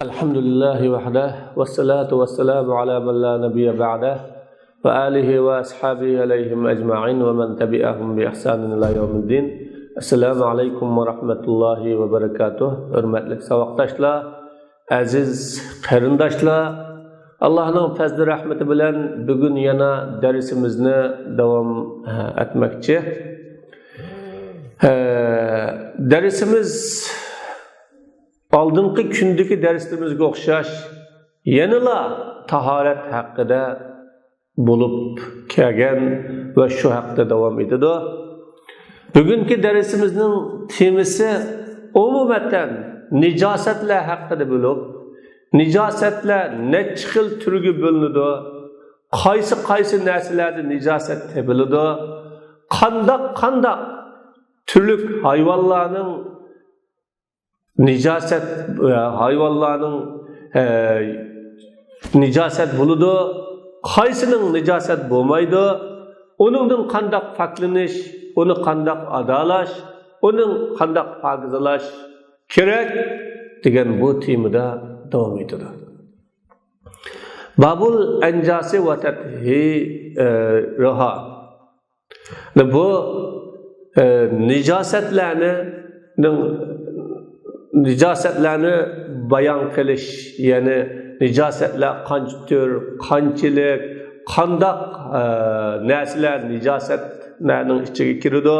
Alhamdulillahi vahdah ve salatu ve selamu ala men la nebiyye ba'dah ve alihi ve ashabihi aleyhim ecma'in ve men tebi'ahum bi ihsanin ila yevmiddin. Assalamu aleykum ve rahmetullahi ve berekatuh. Hürmetli savaqdaşlar, aziz qarindoshlar, Allah'ın fazli rahmeti bilen bugün yana dersimizni devam etmekçi. Dersimiz oldingi kundagi darsimizga o'xshash yanala tahorat haqida bo'lib kelgan va shu haqda davom etadi. Bugungi darsimizning temasi umuman nijosatlar haqida bo'lib, nijosatlar necha xil turga bo'linadi, qaysi narsalarda nijosat topiladi, qanday turli hayvonlarning nijaset hayvanlarning nijaset buludu, qaysının nijaset bo'lmaydi, onundan qandaq farqlanish, onu qandaq adalash, onun qandaq pokizalash kerak degan bu temada davom etadi. Babul anjasi va tathi raha. Bu nijosatlarni bayon qilish, ya'ni nijosatlar qancha tur, qanchalik, qandaq narsalar nijosatlarning ichiga kiradi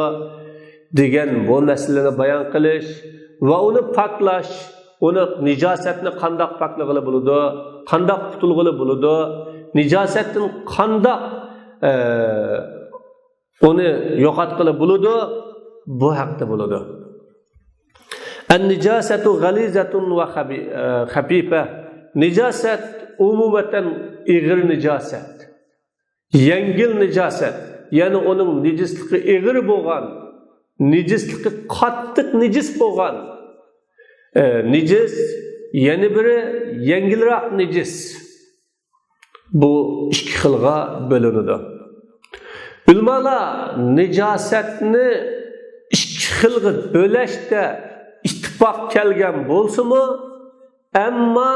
degan bu masalani bayon qilish va uni poklash, uni nijosatni qandaq poklag'ili bo'ladi, qandaq qutulg'ili bo'ladi, nijosatdan qandaq uni yo'qotg'ili bo'ladi, bu haqda bo'ladi. An-nijasatu ghalizatun va khafifa. Nijasat umumatan ig'ir nijasat, yengil nijasat, ya'ni uning nijisligi ig'ir bo'lgan, nijisligi qattiq nijis bo'lgan nijis, yana biri yengilroq nijis. Bu ikki xilga bo'linadi. Ulamolar nijosatni ikki xilga bo'lashda ittifaq kelgan bo'lsa-mu, ammo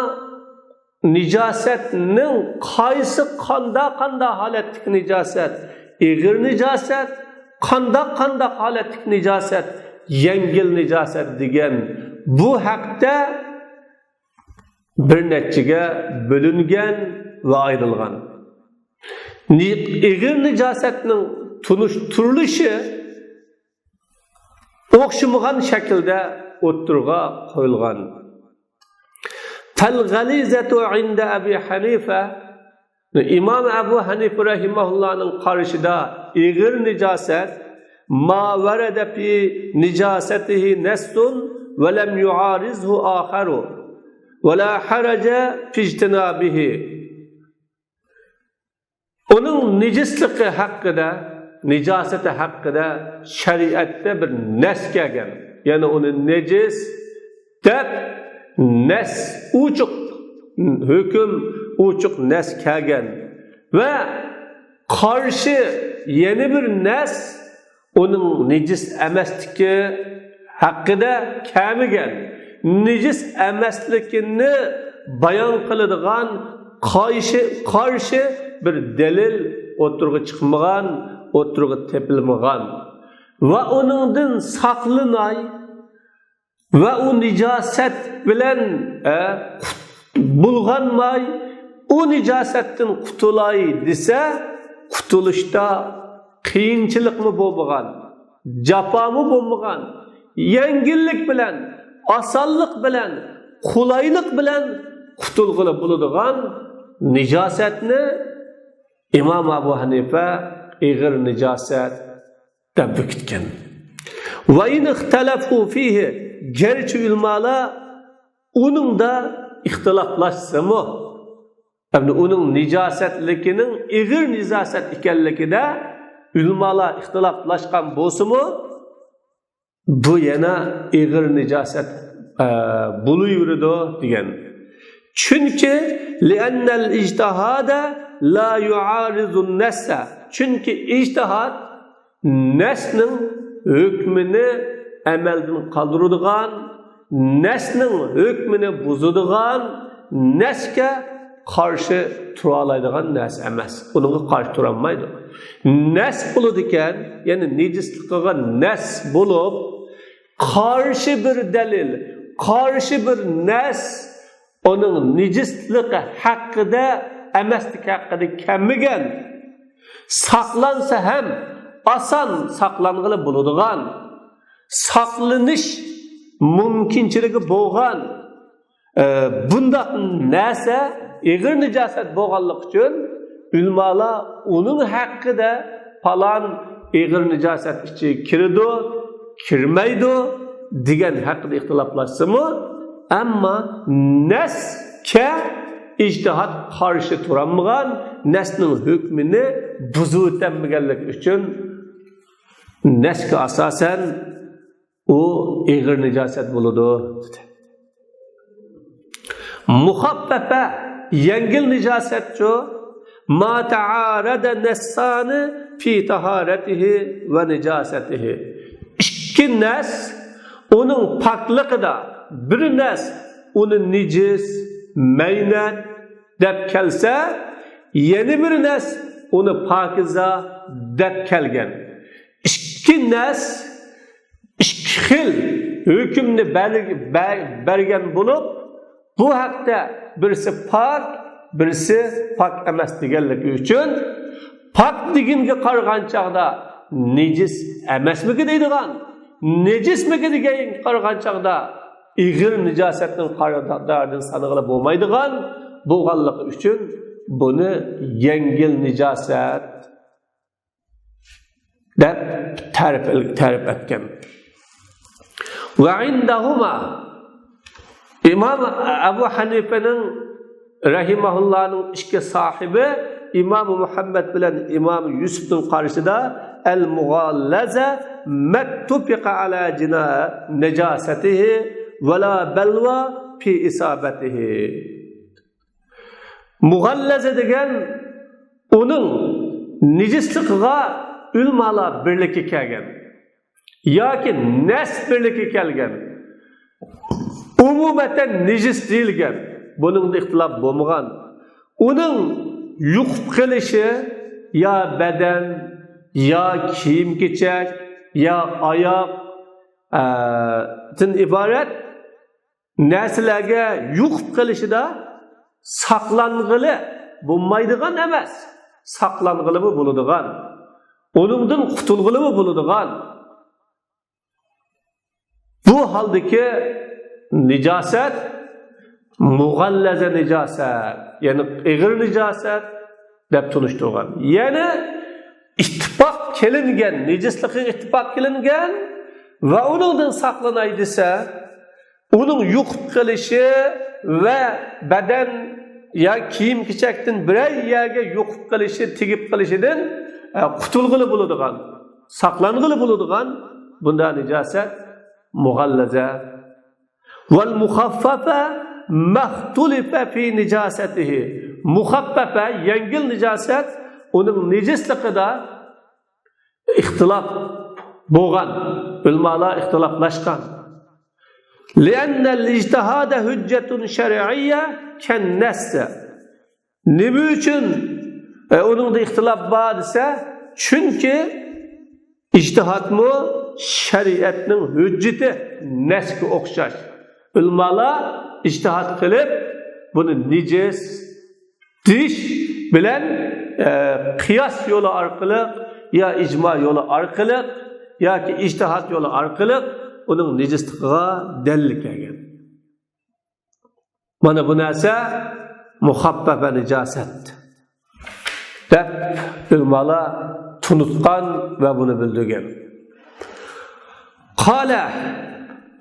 nijosatning qaysi qanday holatdagi nijosat, ig'ir nijosat, qanday holatdagi nijosat, yengil nijosat degan bu haqda bir nechaga bo'lingan va ayrilgan. Ig'ir nijosatning turilishi o'xshamagan shaklda o'ttirga qo'yilgan. Fal-ghalizatu 'inda Abi Hanifa, İmam Abu Hanifa rahimahullohning qarashida ig'ir nijosat ma warada fi nijasatihi nassun va lam yu'arizhu akharu va la haraja fi ijtinabihi. Uning nijisligi haqida, nijosati haqida shariatda bir nas kelgan. Yani onu necis deb nes uçuk hüküm uçuk nes kelgan ve karşı yeni bir nes onun necis emesligi hakkında kelmagan. Necis emesligini bayon qiladigan karşı bir delil o'tirg'i chiqmagan, o'tirg'i tepilmagan. Ve onundan saklanay ve o nicaset bilen bulganmay, o nicasetten kutulay dese, kutuluşta kıyınçılık mı bulmagan, capa mı bulmagan, yengillik bilen, asallık bilen, kolaylık bilen kutulgulu bulduğun nicasetini İmam Abu Hanife ig'ir nicaset tabbik etgan. Ve in ixtalafu fihi, gerçi ulamalar onun da ixtilaflaşsa-mı, yani onun nijosatligining ig'ir nijosat ekanligida ulamalar ixtilaflashgan bo'lsa-mu, bu yana ig'ir nijosat bo'laveradi degan. Chunki li'annal ijtihada la yu'arizun nassa. Chunki ijtihad nasning hükmünü emelden kaldırıdığan, nesning hükmünü buzadigan nesga qarshi tura oladigan narsa emas. Uningga qarshi tura olmaydi. Nes bo'ladi ekan, ya'ni nejislikqa nes bo'lib, qarshi bir dalil, qarshi bir nes onun nejisligi haqida emaslik haqida kelmagan. Saqlansa ham oson saqlang'ili bo'ladigan, saqlanish mumkinchiligi bo'lgan bundaq narsa ig'ir nijosat bo'lganlik uchun ulamolar uning haqida falan ig'ir nijosat ichiga kiradi, kirmaydi degan haqida ixtiloflashsa-mu, ammo nasga ijtihod qarshi turolmagan, nasning hukmini buzib o'tmaganlik uchun nasga asosan u ig'ir nijosat bo'ladi. Muxaffafa yengil nijosatchi ma ta'arada nassani fi taharatihi va nijosatihi. Ikki nas uning pokligida bir nas uni nijis, maynat deb kelsa, yana bir nas uni pokiza deb kelgan. Ikki nas ikki xil hukmni bergan bo'lib, bu haqda birisi pok, birisi pok emas deganligi uchun pok deginga qaragan chaqda nejis emasmiki deydigan, nejismiki degan qaragan chaqda ig'ir nijosatning qaradordan sanig'ili bo'lmaydigan bo'lganligi uchun buni yengil nijosat deb ta'rif etgan. Va indahuma İmam Abu Hanife'nin rahimahullah'ın işki sahibi İmam Muhammed bilen İmam Yusuf'un karşısında el-mughallaza mettufiqa ala cina necasetihi ve la belva fi isabetihi. Mughallaza degen onun nejisligiga ulamalar birlikka kelgan yoki nas birlikka kelgan. Umumeten nejis deyilgan, bunun da ixtilof bo'lmagan. Uning yuqib qilishi ya beden, ya kiyim-kechak, ya oyoq iborat narsalarga yuqib qilishida saqlang'ili bo'lmaydigan emas, saqlang'ili bo'ladigan, uningdan qutulg'ili bo'ladigan. Bu holdagi nijosat mughallaza nijosat, ya'ni ig'ir nijosat deb tunishtirgan. Ya'ni ittifoq qilingan, nejislikka ittifoq qilingan va uningdan saqlanay desa, uning yuqib qilishi va badan ya kiyim-kechakdan biror yerga yuqib qilishi, tegib qilishidan qutulg'ili bo'ladigan, saqlang'ili bo'ladigan bunday nijosat mughallaza. Vel mukhaffafa mahtulifa fi nijasatihi. Mukhaffafa yengil nijosat uning nejisligida ixtilof bo'lgan, ulamolar ixtiloflashgan. Lianna al-ijtihada hujjatun shar'iyya kan-nass. Nima uchun uningda ixtilof bor desa, chunki ijtihadmi shariatning hujjati nasga o'xshash. Ulamolar ijtihad qilib buni nejis deyish bilan qiyos yo'li orqali ya ijmo yo'li orqali yoki ijtihad yo'li orqali uning nejisligiga dalil kelgan. Mana bu narsa muhabbafa nijosat deb ulamolar tunutgan va buni bildirgan. Qala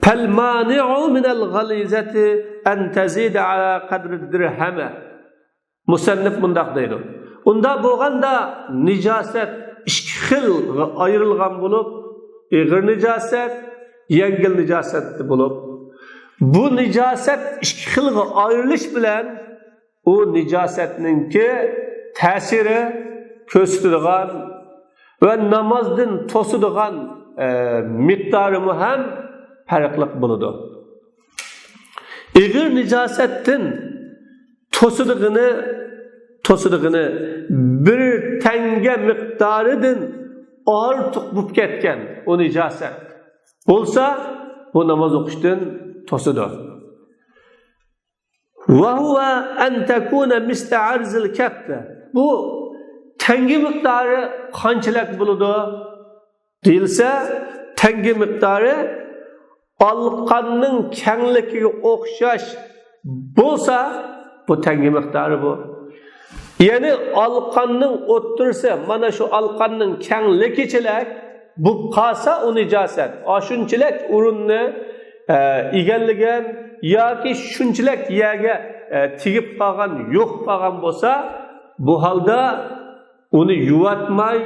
fal-mani'u min al-ghalizati an tazida ala qadri dirham. Musannif bundaq deydi. Unda bo'lganda nijosat ikki xil ayrilgan bo'lib, ig'ir nijosat, yengil nijosat bo'lib, bu nijosat ikki xilga ayrilish bilan u nijosatningki ta'siri ko'rsatadigan va namozdan to'sadigan miqdori ham farqli bo'ladi. ig'ir nijosetdan to'sidig'ini bir tanga miqdoridan ortiq bo'lib ketgan o nijosat bo'lsa, bu namoz o'qishdan to'sidir. Va huwa an takuna misla arzil katta. Bu tanga miqdori qanchalik bo'ladi deyilsa, tanga miqdori alqanning kengligiga o'xshash bo'lsa, bu tanga miqdori bu. Ya'ni alqanning o'ttirsa, mana shu alqanning kengligichilik bu qolsa u nijosat. Shunchalik o'rinni egallagan yoki shunchalik yerga tegib qolgan, yo'q qolgan bo'lsa, bu holda uni yuvatmay,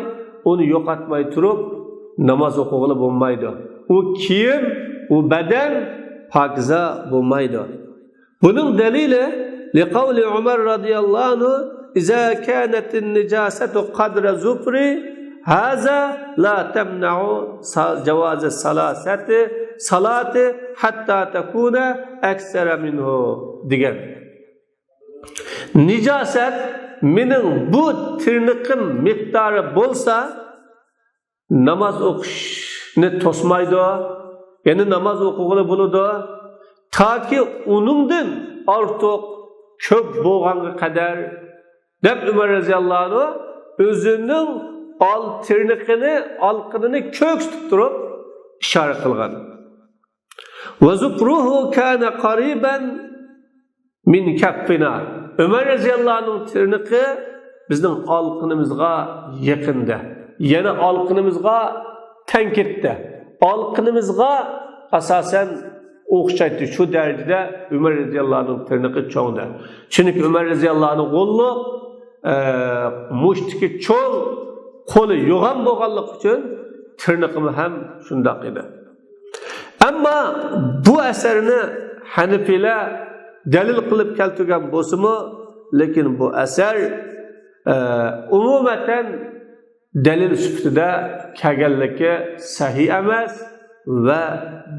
uni yo'qotmay turib namoz o'qig'ili bo'lmaydi. U kiyim, u badan pokiza bo'lmaydi. Buning dalili liqavli Umar radhiyallohu anhu iza kanat an-najasatu qadra zufri haza la tamna'u jawaz salati hatta takuna aksara minhu degan. Nijosat mening bu tirniqim miqdori bo'lsa, namoz o'qishni to'smaydi. Ya'ni namoz o'qig'ili bo'ladi. Toki uningdan ortiq ko'p bo'lganga qadar deb Umar roziyallohu anhu o'zining tirniqini, alqinini ko'ksitib turib ishora qilgan. Va zufruhu kana qariban min kaffina. Umar roziyallohu anhu tirniqi bizning alqinimizga yaqinda. Yana alqinimizga tankitda. Alqinimizga asosan o'xshaydi. Shu darajada Umar roziyallohu anhu tirniqi cho'ngda. Chunki Umar roziyallohu anhu qo'lli mushtiki cho'ng, qo'li yo'g'on bo'lganligi uchun tirniqimi ham shundoq edi. Ammo bu asarni Hanafilar dalil qilib keltirgan bo'lsa-mu, lekin bu asar umuman dalil sifatida kelganligi sahih emas va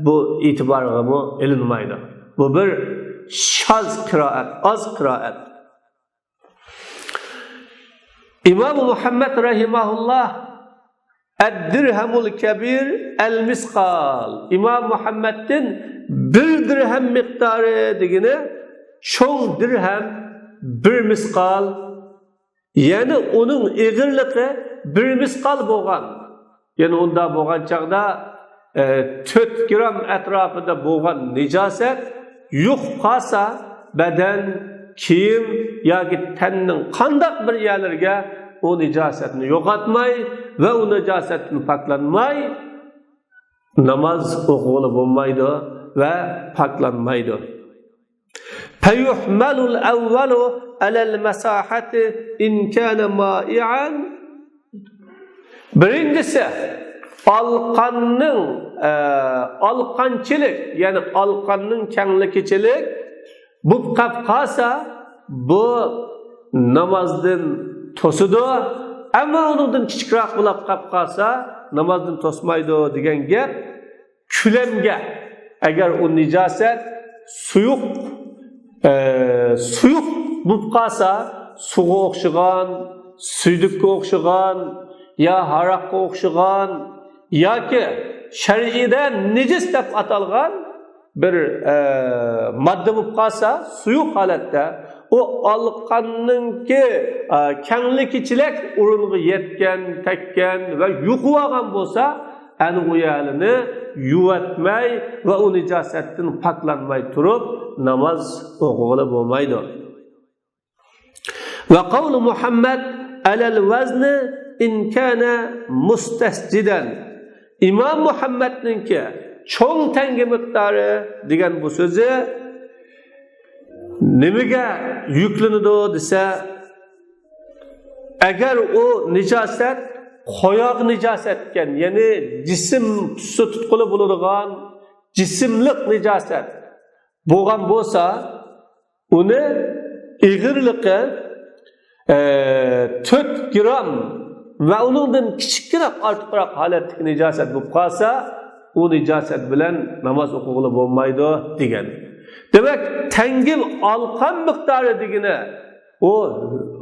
bu e'tiborga ilinmaydi. Bu bir shoz qiroat, oz qiroat. İmam Muhammed rahimahullah Ad-dirhamul kabir el-misqal. İmam Muhammed'in bir dirhem miktarı degini çoğ dirhem bir misqal. Yani onun eğirliği bir misqal bo'lgan. Yani onda bo'lgan chaqda 4 gram etrafında bo'lgan nijosat yo'q qolsa, badan, kiyim yoki tanning qandaq bir yerlarga o nijosatni yo'qotmay va u nijosatni poklanmay namoz o'qig'ili bo'lmaydi va poklanmaydi. Fayuhmalul awwalu alal masahati in kana ma'ian. Birincisi alqanchilik, yani alqanning kengligichilik bu qolsa, bu namozdan to'sidi, ammo undan kichikroq bo'lib qolsa namozdan to'smaydi degan gap kulamga. Agar u nijosat suyuq bo'lib qolsa, suvga o'xshagan, suydukka o'xshagan, ya haraqqa o'xshagan yoki shar'iyda nejis deb atalgan bir modda bo'lib qolsa, suyuq holatda o alqanningki kengligichilik o'ringa yetgan, tekkan va yo'qolgan bo'lsa, ani u yerni yuvatmay va u nijosatdan poklanmay turib namoz o'qig'ili bo'lmaydi. Va qavlu Muhammad alal vazni in kana mustasjidan. İmam Muhammadninki cho'ng tanga miqdori degan bu so'zi nimaga yuklanadi desa, agar u nijosat qo'yoq nijosat ekan, ya'ni jism tusi tutquli bo'ladigan jismlik nijosat bo'lgan bo'lsa, uni ig'irligi 4 gram va uningdan kichikroq ortiqroq holatdagi nijosat bo'lib qolsa, u nijosat bilan namoz o'qig'ili bo'lmaydi degan. Demek tengil alkan miktarı degine o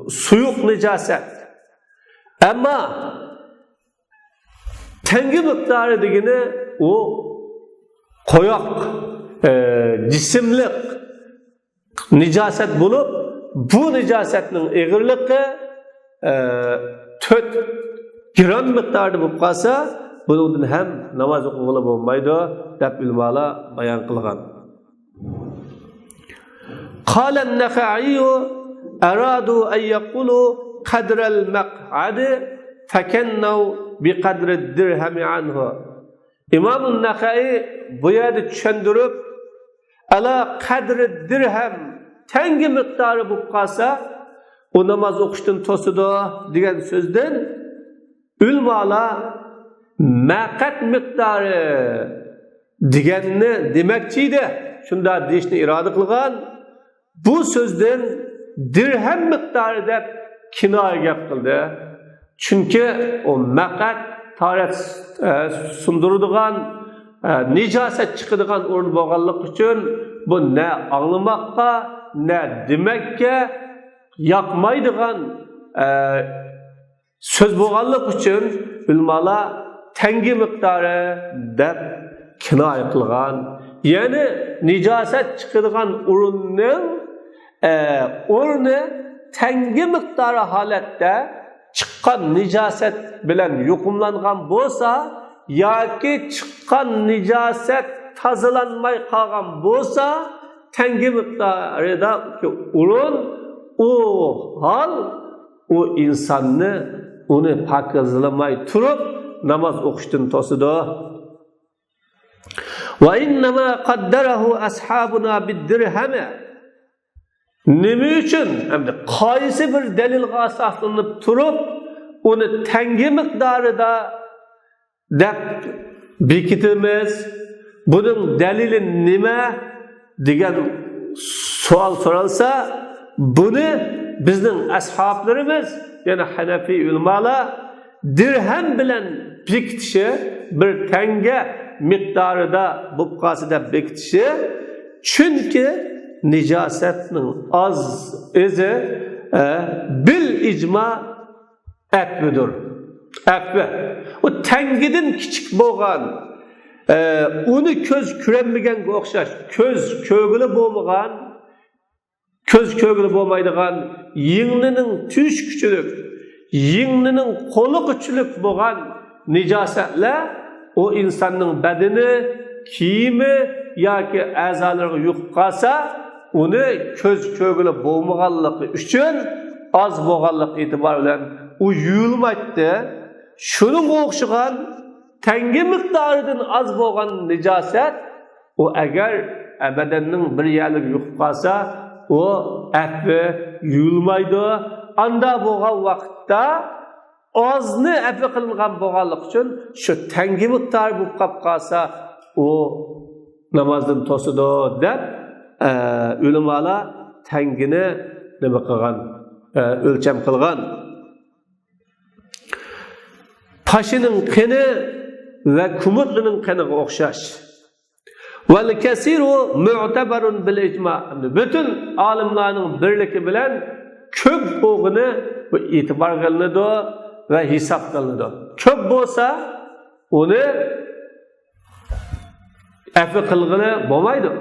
suyuk nicaset. Ama tengil miktarı degine o koyak, cisimlik nicaset bulup bu nicasetinin eğirliği 4 gram miktarda bulup kalsa bunun hem namaz okulu bulmaydı dep ilmala bayan kılgan. قال النخعي أرادوا أن يقولوا قدر المقعد فكنوا بقدر الدرهم عنه. İmam-ı Nakhai bu yerde düşündürüp ala kadri dirhem tengi miktarı bu kalsa o namaz okuştun tosudu diyen sözden ülmala maqat miktarı digenini demekçiydi. Şunda deyişini irade kılgan bu sözden dirhem miktarı da kinaya gap kıldı. Çünkü o maqat tarih sundurduğun nicaset çıkıdığın orun boğallık için bu ne anlamakka ne demekke yakmaydığın söz boğallık için bilmala tengi miktarı da kinaya kılgan. Yani nicaset çıkıdığın orunun orunu tengi miktarı halette çıkan nicaset bilen yukumlangan bolsa yoki çıkan nicaset tazilanmay kalgan bolsa tengi miktarida urun o hal o insanni uni pakizlamay turup namaz okuştun tosudu. Ve innema qaddarahu ashabuna bid-dirhami. Nima uchun hamda qaysi bir dalilga asoslanib turib uni tengi miqdorida deb bekitimiz. Buning dalili nima degan savol so'ralsa, buni bizning ashablarimiz, ya'ni Hanafiy ulamolar dirhem bilan bekitishi, bir tanga miqdorida bo'lib qolsa deb bekitishi, chunki nicasetinin az izi bil icma ekvidir. Ekvi. O tengidin kiçik boğan, onu köz kürenmegen okşaş, köz kögülü boğmagan, köz kögülü boğmaydıgan, yığnının tüş küçülük, yığnının kolu küçülük boğan nicasetler, o insanın bedeni, kiyimi, yoki a'zolariga yuqib qolsa uni ko'z ko'gili bo'lmaganligi uchun oz bo'lganlik e'tibor bilan u yuyilmaydi. Shuning o'xshagan tengi miqdoridan oz bo'lgan nijoset u agar badanning bir yerligi yuqib qolsa u afvi yuyilmaydi. Anda bo'lgan vaqtda ozni afvi qilingan bo'lganlik uchun shu tengi miqdori bo'lib qolsa u namazdan tosudu deb ulamolar tangini nima qilgan, o'lcham qilgan. Pashining qini va kumutlining qiniga o'xshash. Val kasiru mu'tabarun bil ijma. Bütün olimlarning birligi bilan ko'p bo'g'ini bu e'tibor qilinadi va hisob qilinadi. Ko'p bo'lsa uni afvi qilg'ini bo'lmaydi.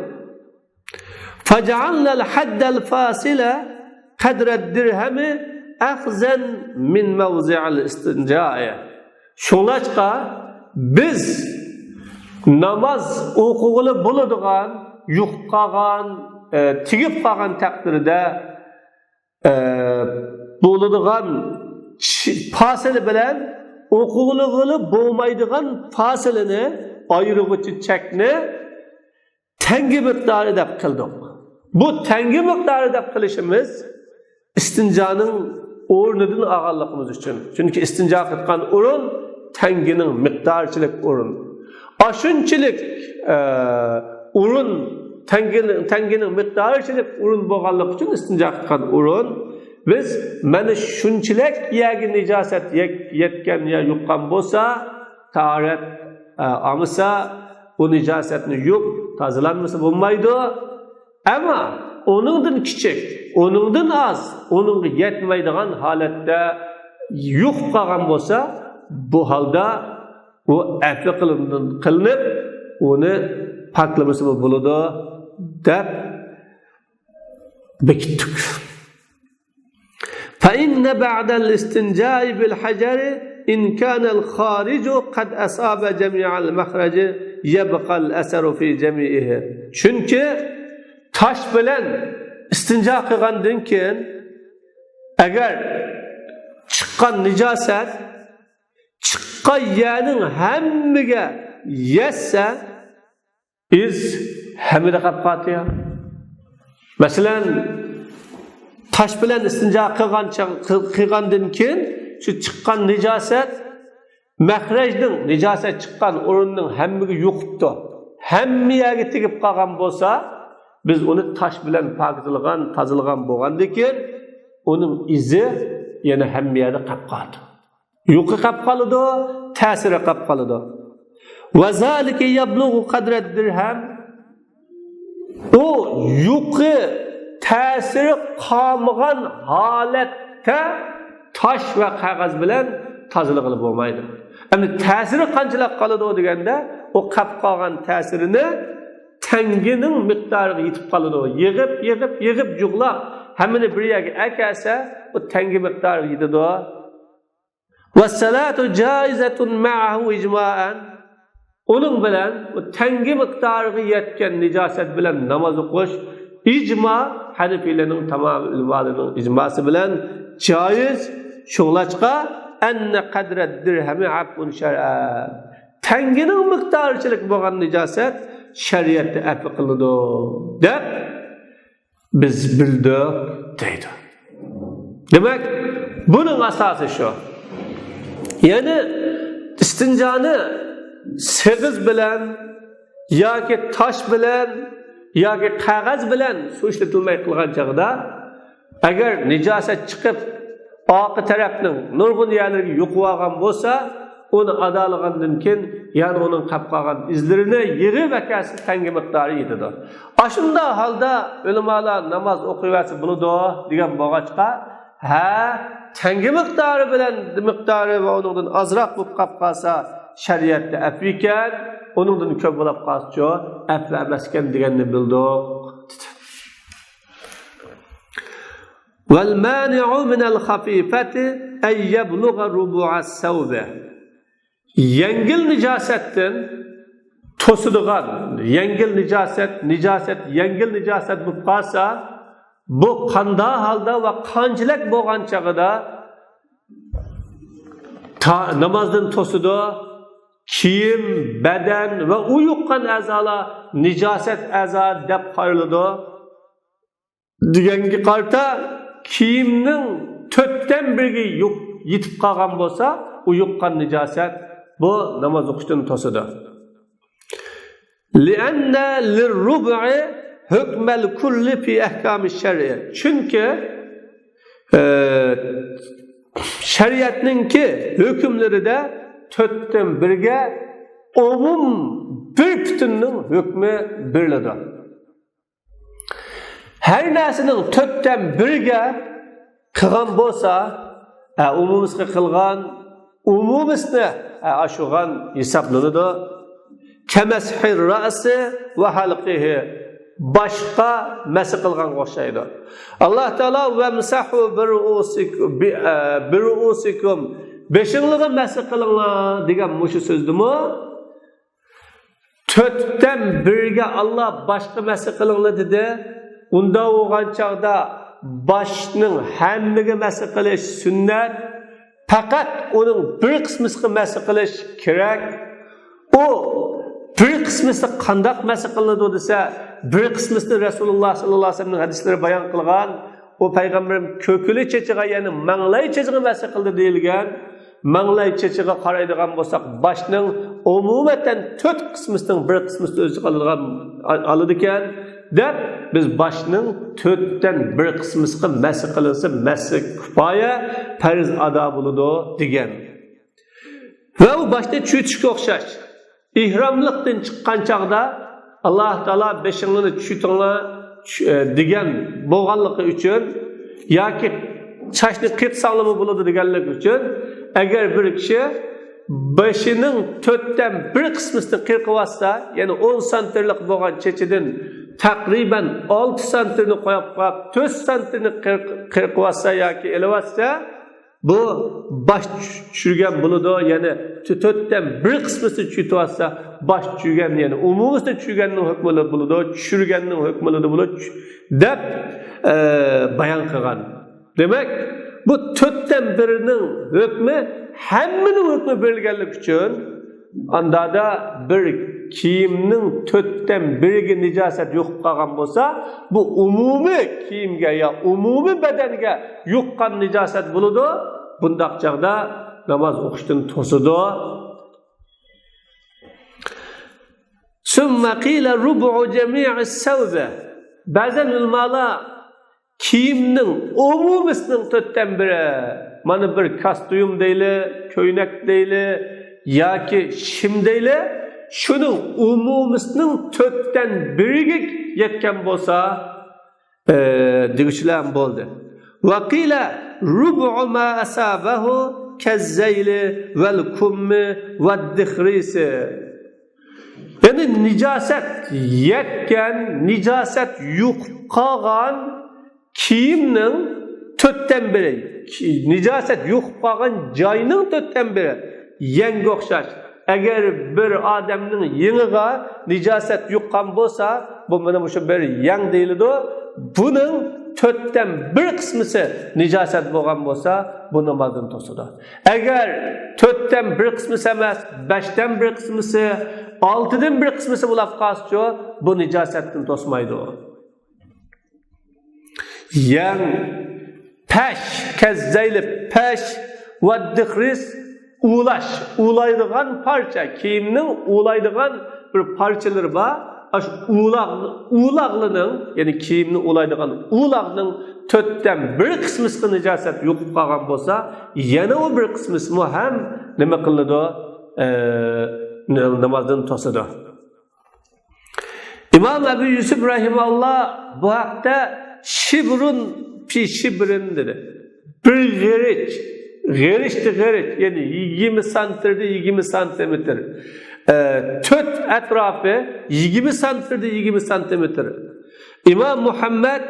Faj'alna al-hadd al-fasila qadra ad-dirhami akhzan min mawzi' al-istinja'i. Shunlashqa biz namaz o'qig'ili bo'ladigan, yuqqagan, tigib qolgan taqdirda bo'ladigan fasili bilan o'qig'ili bo'lmaydigan fasilini ayrıgıcı çekni tengi miktarı deb kıldık. Bu tengi miktarı deb kılışımız istincanın o'rnidan ağırlığımız için. Çünkü istinca qilgan o'rin tenginin miqdorchilik o'rin. Aşunchilik o'rin tenginin miqdorchilik o'rin bo'lganligi uchun istinja qilgan o'rin. Biz mana shunchilik yagi nijoset yetgan ya yuqqan bo'lsa, tahorat amsa bu nicasetini yok, tazilanması bulmaydı. Ama onundan kichik, onundan az, onunga yetmaydigan holatda yo'q qolgan bo'lsa, bu holda u afi qilinib, uni paklamasi bo'ladi deb bekitdik. فإن بعد الاستنجاء بالحجر إن كان الخارج قد أصاب جميع المخرج يبقى الأثر في جميعه. Çünkü taş bilen istinja qilgandan keyin agar chiqqan nijoset chiqqan yerning hammaga yetsa iz hamida qolib qoldi. Masalan, taş bilen istinja qilgandan keyin shu chiqqan nijoset mahrajning nijoset chiqqan o'rinning hammaga yo'qibdi. Hamma yerga tegib qolgan bo'lsa, biz uni taş bilen pokizilgan, tozalgan bo'lgandan keyin uning izi yana hamma yerda qolib qoldi. Yo'qi qolib qoladi, ta'siri qolib qoladi. Va zalika yablughu qadra dirham. O yo'qi ta'siri qolmagan holatda taş ve qog'oz bilan tozalag'ili bo'lmaydi. Endi ta'siri qanchalik qoladi deganda, o qolib qolgan ta'sirini tangining miqdoriga yetib qoladi. Yig'ib juqlab hammani bir yerga akasa, o tangi miqdoriga yetadi. Va salatu jaizatun ma'ahu ijma'an. Onun bilan o tangi miqdoriga yetgan nijoset bilan namoz o'qish icma Hanifilerin tamam ulamalarının icması bilen caiz. Şunlaçqa enne kadret dirhemi affun şer'a. Tenginin miktarçılık bo'lgan nijoset şeriatda affi qiladi deb biz bildik deydi. Demek bunun asosi shu. Yani istinjani sig'iz bilan yoki tosh bilan yoki qog'oz bilan suv ishlatilmay qilgan chog'da agar nijoset chiqib orqa tarafning nurg'un yerlariga yo'qib olgan bo'lsa, uni adalagandan keyin yana uning qolib qolgan izlarini yig'ib akasi tangi miqdori yetadi. Ashunda holda ulamolar namoz o'qiyotsa bo'ladi degan bo'lg'achqa, ha, tangi miqdori bilan miqdori va undan ozroq bo'lib qolib qolsa shariatda afvi ekan, undan ko'p bo'lib qolsa afvi emas ekan deganni bildik. والمانع من الخفيفة أن يبلغ ربع الثوب. Yengil nijosetdan to'sidigan, yengil nijoset bo'lib qolsa, bu qanday holda va qanchalik bo'lgan chog'ida namozdan to'sidi, kiyim, badan va u yuqqan a'zolar nijoset a'zo deb qaraladi. Deganga qarta kiyimning 4dan 1ga yetib qolgan bo'lsa, u yuqqan nijoset bu namoz o'qishdan to'sidi. Li'anna lirrub'i hukmal kulli fi ahkami şer'i. Çünkü şeriatninki hükümlerinde 4dan 1ga umum bir bütünning hukmi beriladi. Her narsaning 4dan 1ga qilgan bo'lsa, umumisga qilgan, umumisni ashug'an hisoblanadi. Kamashir ra'si va halqihi. Boshqa masa qilganga o'xshaydi. Alloh taolo va masahu birusikum beshinlig'i masa qilinglar degan mushu so'zdimi? 4dan 1ga Alloh boshqa masa qilinglar dedi. Unda o'g'an chaqda boshning hammaga masa qilish sunnat. Faqat uning bir qismiga masa qilish kerak. O bir qismisi qandaq masa qilinadi desa, bir qismisini Rasululloh sallallohu alayhi vasallamning hadislari bayon qilgan. O payg'ambarim ko'kili chechiga, ya'ni manglay chechiga masa qildi deyilgan. Manglay chechiga qaraydigan bo'lsak, boshning umumatan 4 qismisining bir qismisi o'zi qoladigan oladi ekan. Deb biz boshning 4dan 1 qismiga masa qilinsa, masa kifoya, farz ado bo'ladi degan. Va u boshda chutishga o'xshash. İhramlıqdan chiqqan chaqda Alloh taolo beshingni degan bo'lganligi uchun yoki chashni qirq salimi bo'ladi deganlik uchun agar bir kishi başının 4'ten 1 qismisini qirqib olsa, ya'ni 10 santirlik bo'lgan chechidan takriben 6 santirini qo'yib 4 santirini qirqib olsa yoki elib olsa, bu baş tushirgan bo'ladi, ya'ni 4'ten 1 qismisini tushirib olsa, baş tushirgan, ya'ni umumisini tushirganning hukmi bo'ladi, tushirganning hukmi bo'ladi deb bayon qilgan. Demek bu 4'ten 1'ning hukmi hammaning hukmi berilganlik uchun anda da bir kiyimning 4'ten 1'ga nijosat yo'qib qolgan bo'lsa, bu umumiy kiyimga ya umumiy badanga yo'qqan nijosat bo'ladi. Bundaq chaqda namoz o'qishdan to'sidi. Summa qila rubu'u jami'is sawba. Ba'zan ulamalar kiyimning umumisining 4'ten 1'i, mana bir kostyum deyli, ko'ylak deyli yoki shim deyli, shuning umumisining 4'ten 1'ga yetgan bo'lsa, degichlar bo'ldi. Va qila rubu'u ma asabahu kazzayli val kummi vad dikhrisi. Yani nijosat yetgan, nijosat yuqib qolgan kiyimning 4'ten 1'i, nijosat yo'qib qolgan joyning 4'ten 1'i yangi o'xshash. Agar bir odamning yeng'iga nijosat yuqqan bo'lsa, bu mana o'sha bir yang deyiladi. Buning 4'ten 1 qismisi nijosat bo'lgan bo'lsa, bu namozdan to'sadi. Agar 4'ten 1 qismisi emas, 5'ten 1 qismisi, 6'dan 1 qismisi bo'lib qolsa, bu nijosatdan to'smaydi. Yang peş, kezzeyli peş ve dikris ulaydıgan parça, kiyimnin ulaydıgan bir parçaları var. Aş ulağlının, yani kiyimni ulaydıgan ulağının 4'ten 1 qismisi nijosat yo'qib qolgan bo'lsa, yana o bir qismisi ham nima qiladi? Namozdan to'sadi. İmam Ebu Yusuf rahimahullah bu haqda şibrun fi şibrin dedi. Bir geriçti yani 20 santimetre 20 santimetre. Töt etrafı 20 santimetre 20 santimetre. İmam Muhammed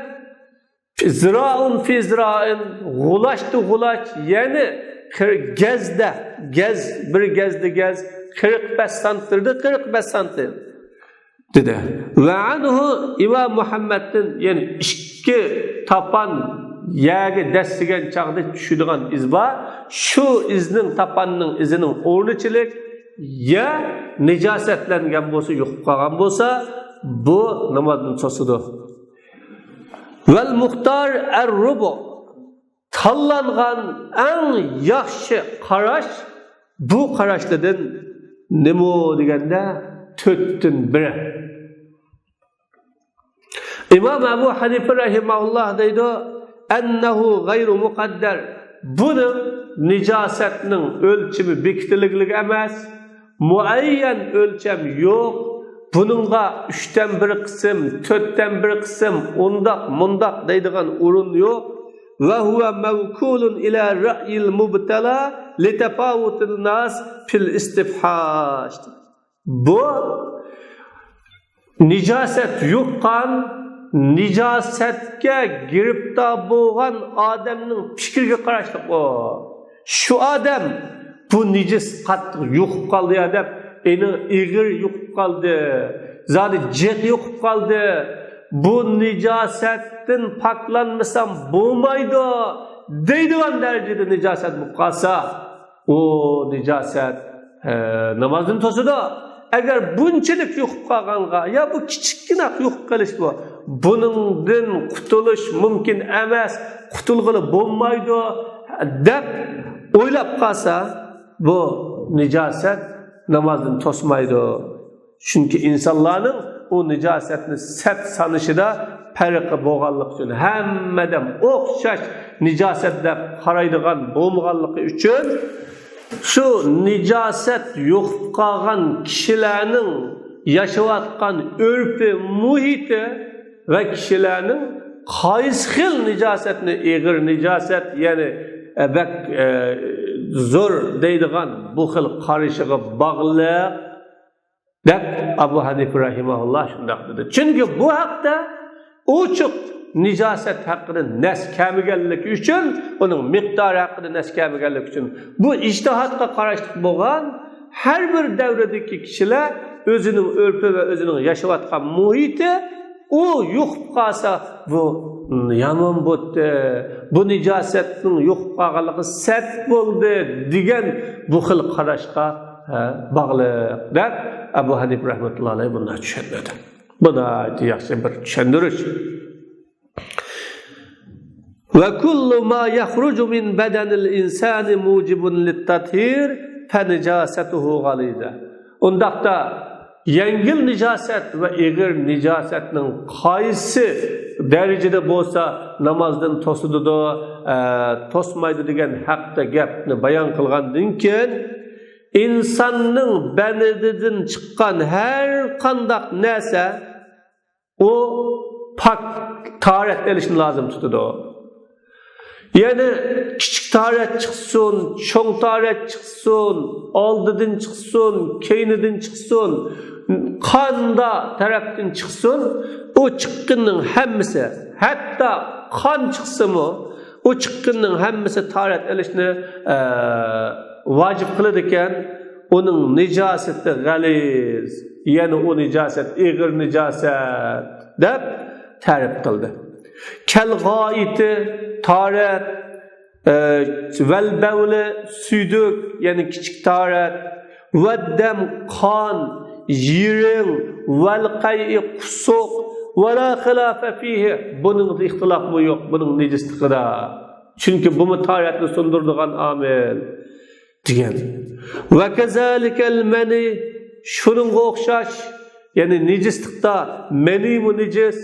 ziraun fi ziraun, gulaştı gulaş, yani bir gez 45 santimetre 45 santimetre dedi. Ve anhu İmam Muhammed'in yani iki tapan yağı destigen çağda düşüdüğün iz var. Şu iznin tapanının izinin o'rnichilik ya nijosatlangan bo'lsa, yo'qib qolgan bo'lsa, bu namozdan to'sadi. Vel muhtar er-rubu, tanlangan eng yaxshi qarash bu qarashlardan nima deganda 4'ten 1'i. İmam Ebu Hanife rahimahullah deydi, ennehu gayru muqaddar. Bunun nijosatning o'lchimi bekitiliglik emas, muayyan o'lcham yo'q. Buningga 3'ten 1 qism, 4'ten 1 qism, mundaq deydigan o'rin yo'q. Ve huve mevkulun ila ra'yil mubtala litafawutil nas fil istifhaş. Bu nijosat yuqqan, nijosatga giribdor bo'lgan odamning fikriga qarashlik o. Shu odam bu nijis qattiq yuqib qoldi deb, eni ig'ir yuqib qoldi, zodi jiq yuqib qoldi. Bu nijosatdan poklanmasam bo'lmaydi deydigan darajada nijosat bo'lib qolsa, o nijosat namozdan to'sadi. Agar bunchalik yo'qib qolganga, ya bu kichikgina yo'qib qolish bu, buningdan qutulish mumkin emas, qutulg'ili bo'lmaydi deb o'ylab qolsa, bu nijosat namozdan to'smaydi. Chunki insonlarning o nijosatni sat sanishida farqi bo'lganligi uchun, hammadan o'xshash nijosat deb qaraydigan bo'lmaganligi uchun, şu nijosat yo'qib qolgan kishilarning yashayotgan urfi, muhiti ve kişilerin qaysi xil nijosatni egir nijosat ya'ni zo'r deydigan bu xil qarashiga bog'liq deb Abu Hanifa rahimahulloh shunday dedi. Chunki bu haqda ochiq nijosat haqida nas kamiganligi uchun, uning miqdori haqida nas kamiganligi uchun bu ijtihodga qarashli bo'lgan har bir davrdagi kishilar o'zining urfi va o'zining yashayotgan muhiti u yo'qib qolsa bu yomon bo'ldi, bu nijosatning yo'qib qolganligi sat bo'ldi degan bu xil qarashga bog'liq deb Abu Hanifa rahmatullohi alayhi buni tushunadi. Bu da yaxshi bir tushundirish. Ve kullu ma yakhruju min badanil insani mujibun lit-tathhir fa nijasatuhu ghalida. Undaqda yengil nijosat ve egir nijosatning qaysi darajada bo'lsa namozdan to'sidi, to'smaydi degan haqda gapni bayon qilgandan keyin insonning badanidan chiqqan har qanday narsa o pak taharet elishni lozim tutadi. Yani kichik taharet chiqsin, cho'ng taharet chiqsin, oldidan chiqsin, keynidan chiqsin, qanda tarafdan chiqsin, o chiqqanning hammasi, hatto qon chiqsimi, o chiqqanning hammasi taharet elishni vacip qiladi ekan, uning nijosati g'aliz, ya'ni o nijosat egir nijosat deb ta'rif qildi. Kal g'oiti taharet, vel bavli suyduk, yani kichik taharet, vaddam qon, yiring, vel qay'i qusuq, ve la xilafe fihi. Bunun ixtilafı yok, bunun nejisliğida. Çünkü bu taharetni sundurduğun amel degan. Ve kezalikel meni şununga o'xshash, yani nejislikda meni mu nejis.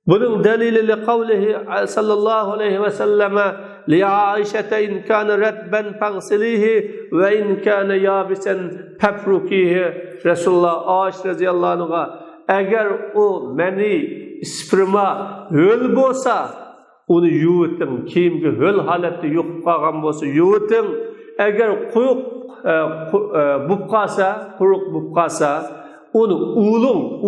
Bunun delili li qavlihi sallallahu aleyhi ve selleme li Aişete in kana radban faghsilihi ve in kana yabisen fafrukihi. Resulullah Aişe radhiyallahu anha eğer o meni sperma höl bo'lsa onu yuviting, kiyimga höl holatda yo'qib qolgan bo'lsa yuviting. Eğer quyuq bo'lib qolsa, quruq bo'lib qolsa onu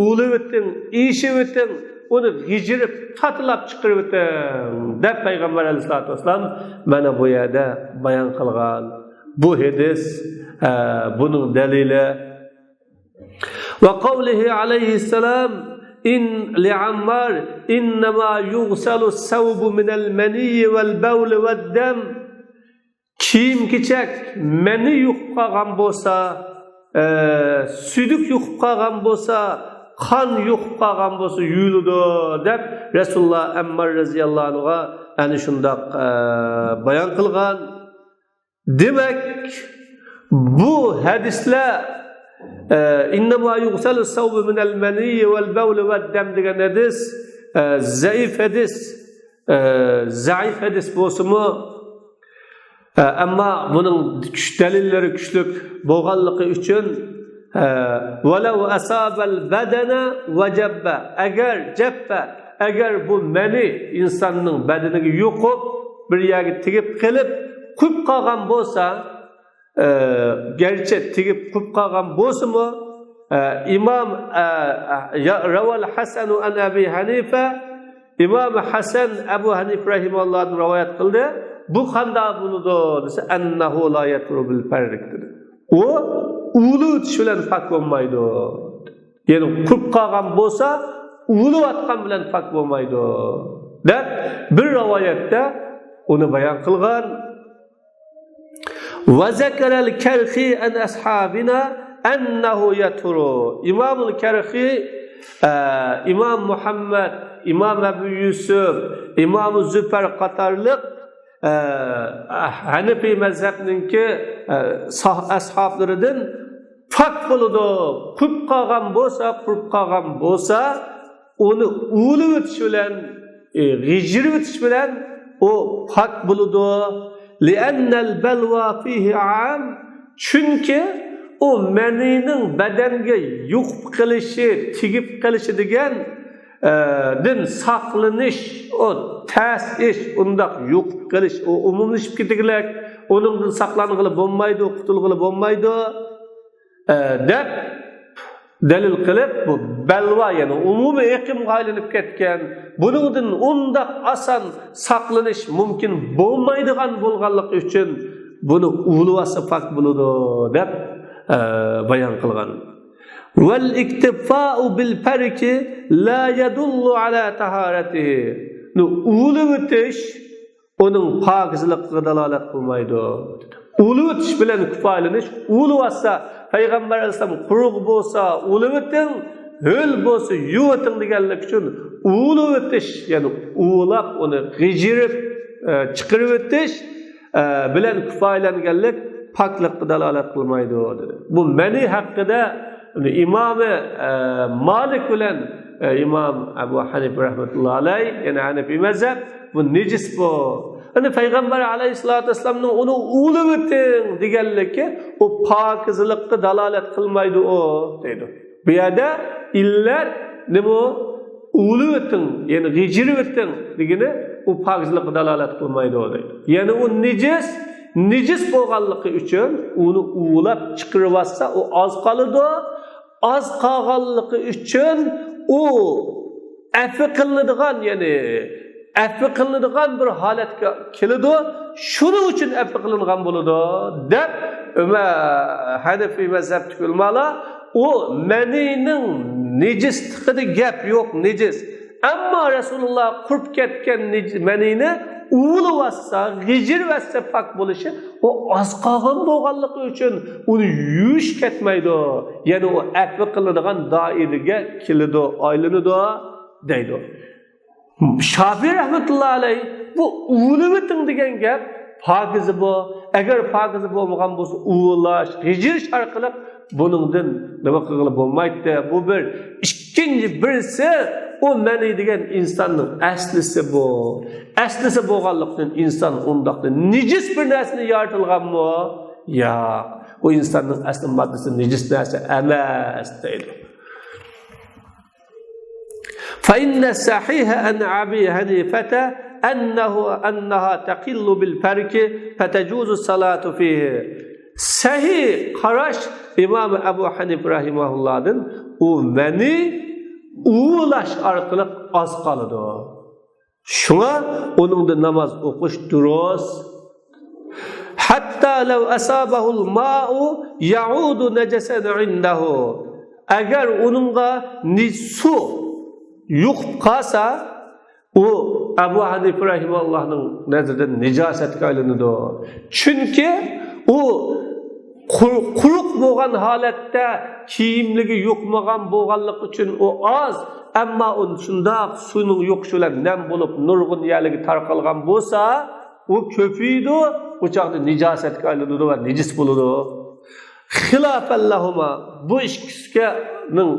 uliviting, ishiviting, onu g'ijirib, tatlab chiqariviting deb Payg'ambar alayhisolatu vasallam mana bu yerda bayon qilgan. Bu hadis buning dalili. Ve qavlihi alayhissalam in li'ammar innama yughsalu as-sawbu min al-maniyyi wal-bawl wad-dam. Kiyim-kechak mani yuqib qolgan bo'lsa, suydik yuqib qolgan bo'lsa, qon yuqib qolgan bo'lsa yuyiladi deb Rasululloh Ammar radhiyallohu anhuga ana shundoq bayon qilgan. Demak, bu hadislar innama yughsalu as-sawbu min al-maniyyi wal-bawl wad-dam degan hadis zaif hadis bo'lsa-mu, ama bunun delilleri güçlük bo'lganligi uchun walau asabal badana wajabba, agar bu mani insonning badaniga yo'qib bir yerga tegib qilib qulib qolgan bo'lsa, gerçi tegib qulib qolgan bo'lsa-mu, imom rawal Hasan an Abi Hanifa, imom Hasan Abu Hanifa rahimahullohdan rivoyat qildi. Bu qanday bo'ladi desa annahu la yatru bil farq dedi. O ulu o'tish bilan pok bo'lmaydi. Ya'ni qulib qolgan bo'lsa, ulu atgan bilan pok bo'lmaydi deb bir rivoyatda uni bayon qilgan. Va zakaral Karxi an ashabina annahu yatru. Imomul Karxi, Imom Muhammad, Imom Abu Yusuf, Imom Zufar qatorliq Hanefi mezhebinki ashablaridan pok bo'ladi. Qulib qolgan bo'lsa, qurib qolgan bo'lsa, uni o'lib o'tish bilan, g'ijirib o'tish bilan o pok bo'ladi. Li'annal balwa fihi am. Chunki o manining badanga yuqib qilishi, tegib qilishi degan din saqlanish, o ters iş, undaq yo'q qilish, o umumlashib ketgilak, onundan saqlanğılı bo'lmaydi, qutulğılı bo'lmaydi deb dalil qilib bu balva, yani umumiy iqlimga aylanib ketgan, buningdan undaq asan saqlanish mumkin bo'lmaydigan bo'lganligi uchun buni uluvasa fak bo'ladi deb bayon qilgan. Vel iktifa'u bil farki la yadullu ala taharatihi. Uluvitish onun pokizligiga dalolat qilmaydi. Uluvitish bilan kifolanish, uluvasa Peygamber Aleyhisselam quruq bo'lsa uluviting, hul bo'lsa yuviting deganlik uchun uluvitish, ya'ni ulab uni g'ijirib chiqarib o'tish bilan kifoyalanganlik poklikqa dalolat qilmaydi dedi. Bu mani haqida İmam Malik bilen İmam Ebu Hanife rahmetullahi aleyh, yani Hanefi mezhep, bu necis bu. Hani Peygamber aleyhissalatü vesselam'ın onu uluviting deganligi o pokizlikka dalolat qilmaydi o deydi. Bu yerda illat nima? Uluviting, yani g'ijirviting degani o pokizlikka dalolat qilmaydi o deydi. Yani o necis bo'lganligi uchun uni ulab chiqarib olsa o oz qoladi. Az qolganligi uchun u afi qilinadigan, ya'ni afi qilinadigan bir holatga keladi. Shuning uchun afi qilingan bo'ladi deb Hanefi mazhabidagi ulamolar o manining nejisligida gap yo'q, necis. Ammo Rasululloh qurib ketgan manini uluvassa, g'ijirvassa pak bo'lishi o az qolgan bo'lganligi uchun uni yuvish ketmaydi. Ya'ni o afi qilinadigan doiraga keladi, aylanadi deydi. Shofiy rahmatullohi alayh bu uluviting degan gap pokiza bu. Agar pokiza bo'lmagan bo'lsa, uvlash, g'ijirish orqali buningdan nima qilib bo'lmaydi. Bu bir. Ikkinchi birisi o mani degan insonning aslisi bu. Aslisi bo'lganlikdan inson undaqda necis bir narsani yaratilganmi? Yo'q. O insonning asli moddasi necis narsa emas deydi. Fa inna sahiha an Abi Hanifata annaha taqillu bil farki fatajuzu salatu fihi. Sahih qarash İmam Ebu Hanife rahimahullah'dan o mani ulash orqali oz qoladi. Shunga onunda namoz o'qish durust. Hatta law asabahu al-ma'u ya'udu najasan 'indahu. Agar uningga su yuqib qolsa, u Abu Hanife rahimahullohning nazarida nijosatga aylanadi. Chunki u quruq bo'lgan holatda kiyimligi yo'qmagan bo'lganligi uchun o oz, ammo u shundoq suvning yo'qishi bilan nam bo'lib nurg'un yerligi tarqalgan bo'lsa, u ko'paydi, u chaqda nijosatga aylanadi va nejis bo'ladi. Xilafallahuma, bu ikkisining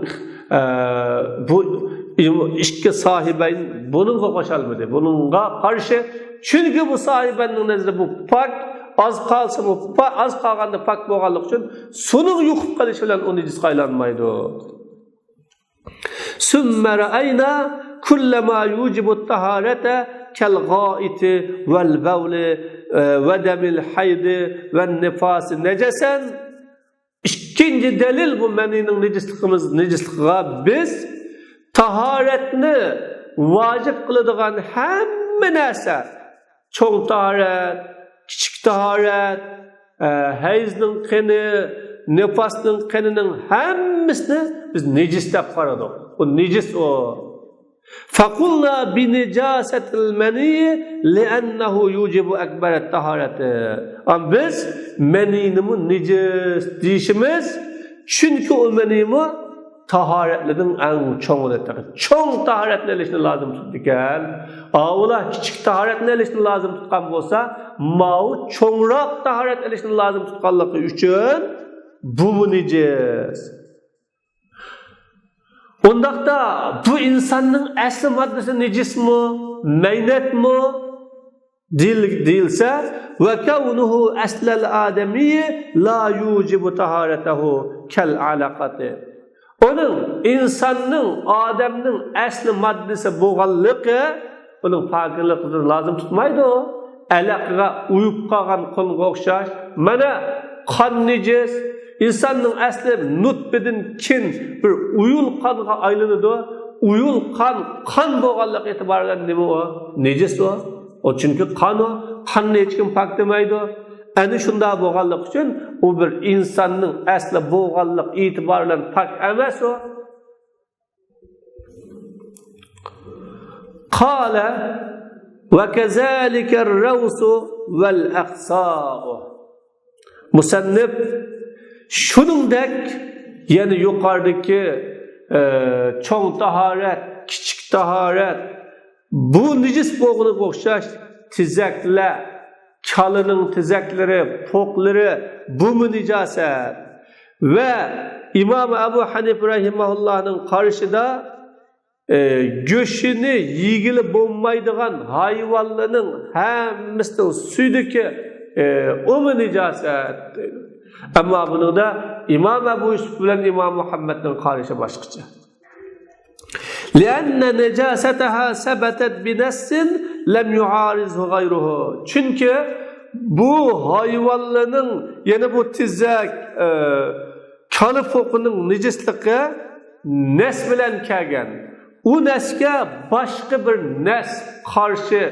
bu ikki sohibayn buningga qo'shilmadi. Buningga qarshi, chunki bu sohibaning nazarida bu pok, az qalsa bu az qolganda pak bo'lganligi uchun suning yuqib qolishi bilan u nejisga aylanmaydi. Summa ra'ayna kullama yujibu at-taharata kal ghaiti wal bawli wa damil hayd wa nifas najasan. İkinci delil bu manining nejisligiga biz taharetni vacib qiladigan hamma narsa, cho'ng taharet, kichik taharet, hayzning qini, nifasning qinining hammasini biz nejis deb qaradik. O nejis o. Faqulna bi nijasatil mani li'annahu yujibu akbar at-taharati. Am biz manini nejis deyishimiz chunki o manini taharetlerin en çoğunu ettirir. Çoğun taharetini elişini lazım tuttukken, ağula küçük taharetini elişini lazım tutkan olsa, mağu çoğunrak taharet elişini lazım tutkanlığı üçün bu mu necis? Ondaqda bu insanın asli maddesi necis mi, meynet mi? Değilse ve kavnuhu aslel ademiyye la yucibu taharetehu kel alaqati. Onun insanın, adamın asli maddesi boğallığı, onun farkınlığı lazım tutmaydı o. Alaqqa uyup qalgan qonga o'xshash. Mana qon necis, insanın asli nutbedin kin bir uyul qonga aylanadi. Uyul qon bo'lganlik e'tibordan nima o? Necis o. O çünkü qonni hech kim pok demaydi. Ana shunda bo'lganlik uchun u bir insonning asli bo'lganlik e'tibordan pok emas o. Qala ve kezaliker ravsu vel aqsa'u. Musannif shuningdek yani yuqoridagi cho'ng tahorat, kichik tahorat bu nijis bo'g'iniga o'xshash tizaklar, kalining tizaklari, po'qlari bu nijosat ve İmam Abu Hanife rahimahullah'ın qarshida göşünü yigili bo'lmaydigan hayvonlarning hammasining sudiki umi nijosat. Ammo bunida İmam Abu Yusuf bilan İmam Muhammadning qarashi boshqacha. Lianna najasataha sabatat binassin lam yu'arizhu ghayruhu. Çünkü bu hayvonlarning yana bu tizak kalı po'qining nijisligi nas bilan kelgan. O nesge başka bir nes karşı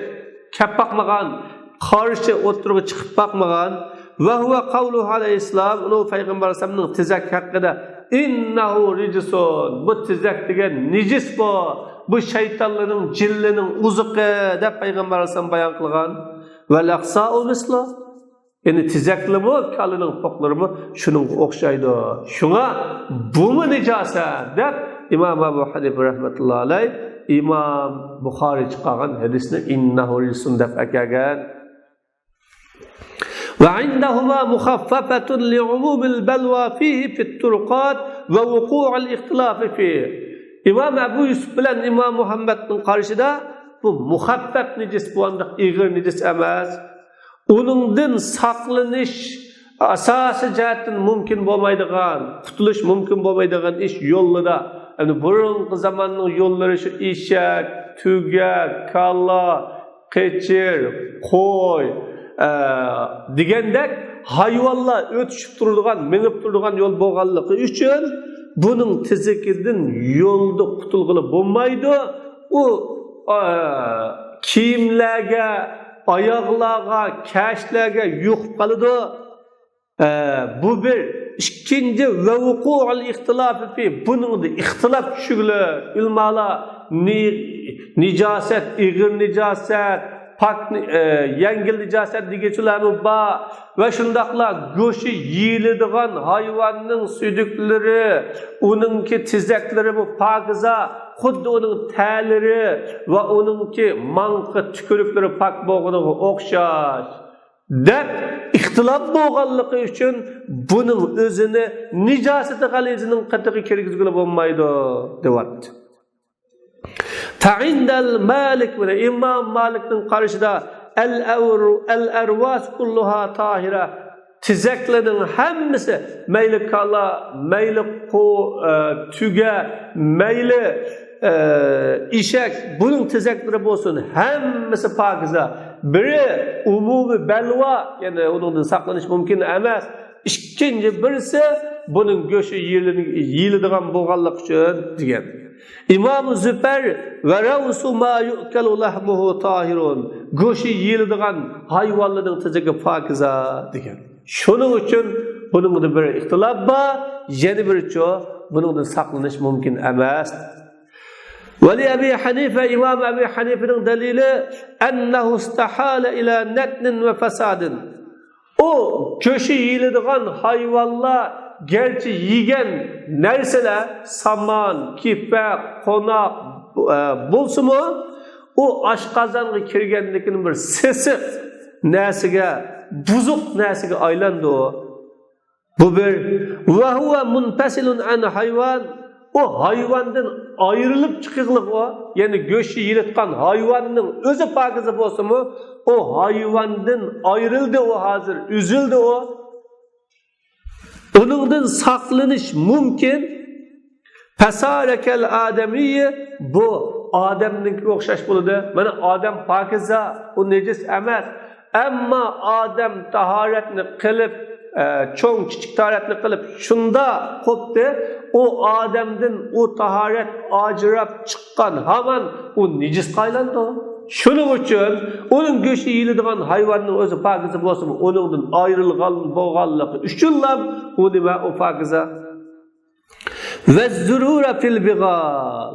kepakmagan, karşı oturup çıkıp bakmagan ve huve kavluhu aleyhisselam onu Peygamber Aleyhisselam'ın tizak hakkında innehu ricisun bu tizak digen nicis bu şeytanların cillinin uzuqı da Peygamber Aleyhisselam bayan kılgan ve laqsa'u misla yani tizaklı bu kalının pokları mı şunun okşaydı şuna bu mu nicasa der İmam Abu Hanife rahmetullahi aleyh İmam Bukhari çıkargan hadisini innehu risun def ekagen ve indahuma muhaffafetun li'umumil belva fihi fit turqat ve vuku'al ihtilafi fihi. İmam Abu Yusuf bilen İmam Muhammed'in karşıda bu muhaffaf nicis bu anda igir nicis emas. Onundan saklanış asası cihetten mümkün olmaydıgan, tutuluş mümkün olmaydıgan iş yolda. Yani burunqi zamanning yo'llari shu eshak, tuga, kalla, qechir, qo'y degandek hayvonlar o'tishib turadigan, minib turadigan yo'l bo'lganligi uchun buning tizikidan yo'lda qutulg'ili bo'lmaydi. U kiyimlarga, oyoqlarga, kashlarga yuqib qoladi. Bu bir ikkinci ve vuku'ul ihtilafı fi bunun da ihtilaf şügle ilmala nicaset, igir nicaset, pak yengil nicaset digeçularımı ba ve şundakla göşü yiyildiğen hayvanın südükleri, onunki tizekleri bu pakıza, xuddi onun tələri ve onunki mankı tükürükleri pak boğunu okşaş. Dep ihtilaf bo'lganligi uchun buning o'zini nijosati g'alizning qatiga kirgizgili bo'lmaydi deyapti. Ta'indal Malik va İmam Malikning qarashida al-arwas kulluha tahira tizaklarning hammasi mayli kala, mayli tuga, mayli ishak buning tizaklari bo'lsin hammasi pokiza. Biri umumi belva yani onundan saklanish mumkin emas. İkinci birisi bunun göşü yiyiladigan bo'lganlik uchun degan. İmam Züfer ve ravsu ma yu'kalu lahmuhu tahirun. Göşü yiyiladigan hayvonlarning tizagi pokiza degan. Shuning uchun buning bir ixtilof bor, yana birichi buningdan saqlanish mumkin emas. Veli Ebi Hanife, İmam Ebi Hanife'nin delili ennehu istahale ila netnin ve fesadin. O köşü yiyildiğen hayvanlar gerçi yiyen nerseler saman, kipek, konak bulsun mu o aşkazanı kirgenlikinin bir sesi nesige, buzuk nesige aylandı o. Bu bir ve huve munpesilun an hayvan o hayvandan ayrılıp çıkıqlıq o. Yani göşü yiletkan hayvanın özü pakızı olsa mı o hayvandan ayrıldı o hazır, üzüldü o. Onundan saklanış mümkün. Fesarekel ademiyye bu Adem'ninki okşaş buludu. Mana Adem pakiza, o necis emas. Amma Adem taharetini kılıp, çoğun küçük taharetini kılıp şunda koptu. O Adem'den o taharet acırap çıkan haman o necis kaylandı o. Şunun için onun göçü yiyildiğin hayvanın özü pakiza olsun, onundan ayrılgan boğallığı üçünlam o nime o pakiza. Ve zürura fil bigal.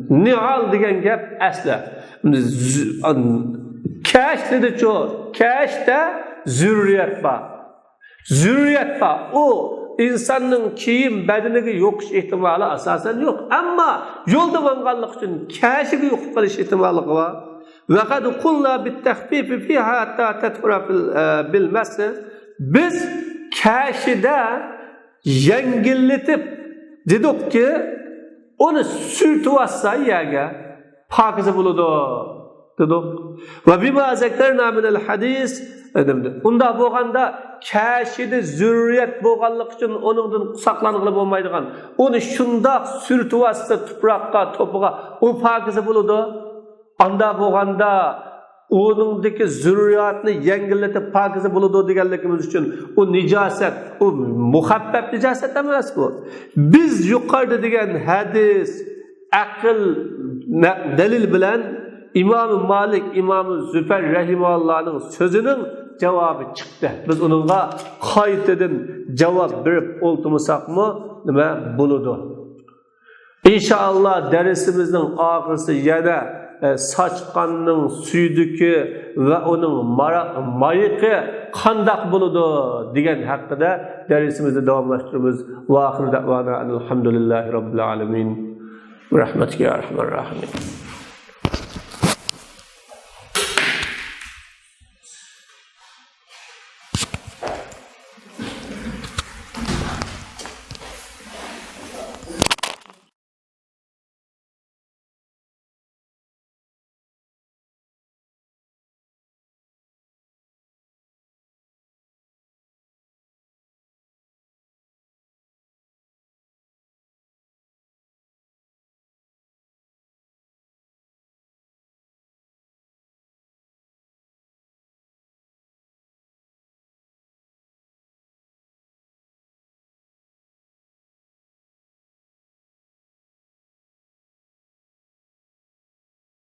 Ni'al degan gap asli. Kash dedi çoğu. Kashda zürriyet var. Zürriyet var. O insanın kiyim bedeniga yo'qish ehtimoli asosan yo'q. Ammo yo'lda bo'lganlik uchun kashiga yo'qib qolish ehtimoli bor. Ve kad qulna bit-takhfif fiha hatta tadkhula bil mas. Biz kashida yengilletib dedikki onu sürtüp atsa yaga pakize buludu dedik. Ve bima zekterna minel hadis edimdi. Unda bo'lganda kashida zürriyet bo'lganlik uchun onundan saqlanıqlı bo'lmaydigan. Onu shundoq sürtüp atsa tuproqqa, to'piga o pakize buludu. Anda bo'lganda onundaki zürriyatını yengilletip pakize buludu deganligimiz uchun o nijaset, o muhabbet nijaset emas bu. Biz yuqorida degan hadis, aql, dalil bilan İmam Malik, İmam Züfer rahimahullohning sözünün cevabı çıktı. Biz onunla qaytadan cevap berib oltmasaqmı nima buludu. İnşallah dersimizin oxirisi yana saçqanning suyduki ve onun mayıqı qandaq buludu degan haqida dersimizni davomlashtiramiz. Va oxir da'vana alhamdulillahi robbil alamin. Rahmatika ya arhamar rahimin.